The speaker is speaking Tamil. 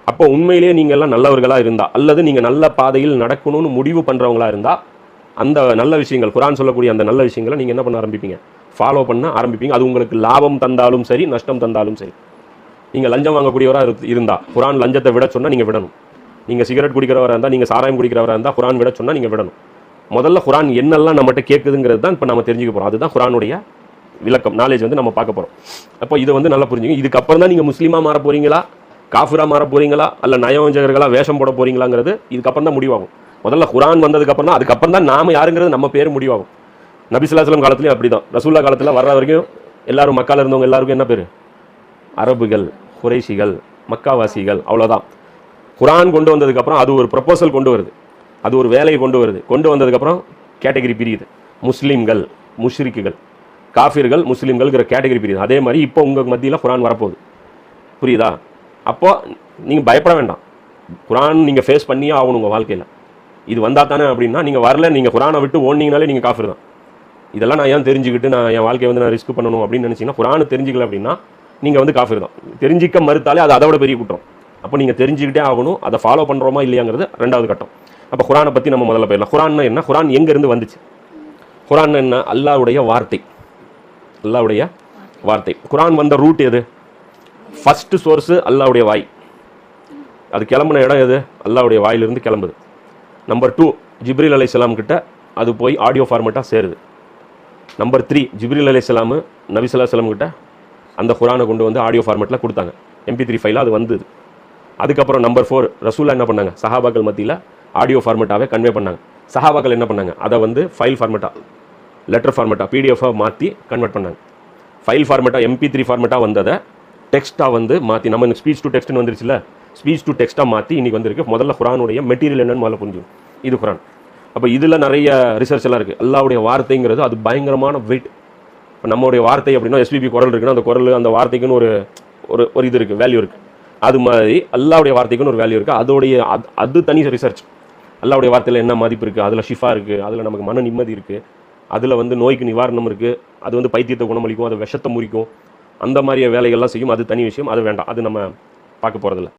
அப்போ உண்மையிலேயே நீங்கள் எல்லாம் நல்லவர்களாக இருந்தால், அல்லது நீங்கள் நல்ல பாதையில் நடக்கணும்னு முடிவு பண்ணுறவங்களா இருந்தால், அந்த நல்ல விஷயங்கள், குரான் சொல்லக்கூடிய அந்த நல்ல விஷயங்களை நீங்கள் என்ன பண்ண ஆரம்பிப்பீங்க? ஃபாலோ பண்ண ஆரம்பிப்பீங்க. அது உங்களுக்கு லாபம் தந்தாலும் சரி, நஷ்டம் தந்தாலும் சரி. நீங்கள் லஞ்சம் வாங்கக்கூடியவராக இருந்தால் குரான் லஞ்சத்தை விட சொன்னால் நீங்கள் விடணும். நீங்கள் சிகரெட் குடிக்கிறவராக இருந்தால், நீங்கள் சாராயம் குடிக்கிறவராக இருந்தால் குரான் விட சொன்னால் நீங்கள் விடணும். முதல்ல குரான் என்னெல்லாம் நம்மகிட்ட கேட்குதுங்கிறது தான் இப்போ நம்ம தெரிஞ்சுக்க போகிறோம். அதுதான் குரானுடைய விளக்கம், நாலேஜ் வந்து நம்ம பார்க்க போகிறோம். அப்போ இதை வந்து நல்லா புரிஞ்சுங்க. இதுக்கப்புறம் தான் நீங்கள் முஸ்லீமாக மாற போகிறீங்களா, காஃபிரா மாற போகிறீங்களா, அல்ல நயவஞ்சகர்களாக வேஷம் போட போகிறீங்களாங்கிறது இதுக்கப்புறம் தான் முடிவாகும். முதல்ல குரான் வந்ததுக்கப்புறம் தான், அதுக்கப்புறம் தான் நாம் யாருங்கிறது நம்ம பேர் முடிவாகும். நபி ஸல்லல்லாஹு அலைஹி வஸல்லம் காலத்துலேயும் அப்படி தான். ரசூல்லா காலத்தில் வர்ற வரைக்கும் எல்லாரும் மக்கால இருந்தவங்க எல்லாருக்கும் என்ன பேர்? அரபுகள், குறைஷிகள், மக்காவாசிகள், அவ்வளோதான். குரான் கொண்டு வந்ததுக்கப்புறம் அது ஒரு ப்ரப்போசல் கொண்டு வருது, அது ஒரு வேலையை கொண்டு வருது. கொண்டு வந்ததுக்கப்புறம் கேட்டகரி பிரியுது. முஸ்லீம்கள், முஷ்ரிக்குகள், காஃபிர்கள், முஸ்லீம்கள்ங்கிற கேட்டகரி பிரியுது. அதே மாதிரி இப்போ உங்கள் மத்தியில் குரான் வரப்போகுது. புரியுதா? அப்போ நீங்கள் பயப்பட வேண்டாம். குரான் நீங்கள் ஃபேஸ் பண்ணியே ஆகணும் உங்கள் வாழ்க்கையில். இது வந்தால் தானே அப்படின்னா, நீங்கள் வரல, நீங்கள் குரானை விட்டு ஓடினீங்கனாலே நீங்கள் காஃபிர் தான். இதெல்லாம் நான் ஏன் தெரிஞ்சுக்கிட்டு நான் என் வாழ்க்கையை வந்து நான் ரிஸ்க் பண்ணணும் அப்படின்னு நினச்சிங்கன்னா, குரானை தெரிஞ்சிக்கல அப்படின்னா நீங்கள் வந்து காஃபிர் தான். தெரிஞ்சிக்க மறுத்தாலே அது அதை விட பெரிய குற்றம். அப்போ நீங்கள் தெரிஞ்சுக்கிட்டே ஆகணும். அதை ஃபாலோ பண்ணுறோமா இல்லையாங்கிறது ரெண்டாவது கட்டம். அப்போ குரானை பற்றி நம்ம முதல்ல போயிடலாம். குரான்னா என்ன? குரான் எங்கேருந்து வந்துச்சு? குரான் என்ன? அல்லாஹ்வுடைய வார்த்தை. அல்லாஹ்வுடைய வார்த்தை. குரான் வந்த ரூட் எது? ஃபஸ்ட்டு சோர்ஸு அல்லாஹ்வுடைய வாய். அது கிளம்புன இடம் எது? அல்லாஹ்வுடைய வாயிலிருந்து கிளம்புது. நம்பர் 2, ஜிப்ரீல் அலைஹிஸ்ஸலாம் கிட்ட அது போய் ஆடியோ ஃபார்மேட்டாக சேருது. நம்பர் 3, ஜிப்ரீல் அலைஹிஸ்ஸலாம் நபி ஸல்லல்லாஹு அலைஹி வஸல்லம் கிட்ட அந்த குரானை கொண்டு வந்து ஆடியோ ஃபார்மேட்டில் கொடுத்தாங்க. MP3 ஃபைலாக அது வந்தது. அதுக்கப்புறம் நம்பர் 4, ரசூலா என்ன பண்ணாங்க? சஹாபாக்கள் மத்தியில் ஆடியோ ஃபார்மேட்டாகவே கன்வே பண்ணாங்க. சஹாபாக்கள் என்ன பண்ணாங்க? அதை வந்து ஃபைல் ஃபார்மேட்டாக, லெட்டர் ஃபார்மேட்டாக, PDF-ஆக மாற்றி கன்வெர்ட் பண்ணாங்க. ஃபைல் ஃபார்மேட்டாக, MP3 ஃபார்மேட்டாக வந்ததை டெக்ஸ்ட்டாக வந்து மாற்றி, நம்ம ஸ்பீச் டு டெக்ஸ்ட்னு வந்துருச்சுல, ஸ்பீச் டு டெக்ஸ்ட்டாக மாற்றி இன்றைக்கி வந்திருக்கு. முதல்ல குரானுடைய மெட்டீரியல் என்னன்னு முதல்ல புரிஞ்சுக்கும். இது குரான். அப்போ இதில் நிறைய ரிசர்ச் எல்லாம் இருக்குது. அல்லாஹ்வுடைய வார்த்தைங்கிறது அது பயங்கரமான வெயிட். இப்போ நம்மளுடைய வார்த்தை அப்படின்னா SPB குரல் இருக்குன்னா, அந்த குரல், அந்த வார்த்தைக்குன்னு ஒரு இது இருக்குது, வேல்யூ இருக்குது. அது மாதிரி அல்லாஹ்வுடைய வார்த்தைக்குன்னு ஒரு வேல்யூ இருக்குது. அதோடைய அது தனி ரிசர்ச். அல்லாஹ்வுடைய வார்த்தையில் என்ன மதிப்பு இருக்குது, அதில் ஷிஃபா இருக்குது, அதில் நமக்கு மன நிம்மதி இருக்குது, அதில் வந்து நோய்க்கு நிவாரணம் இருக்குது, அது வந்து பைத்தியத்தை குணமளிக்கும், அது விஷத்தை முறிக்கும், அந்த மாதிரி வேலைகள்லாம் செய்யும். அது தனி விஷயம், அது வேண்டாம், அது நம்ம பார்க்க போகிறதில்ல.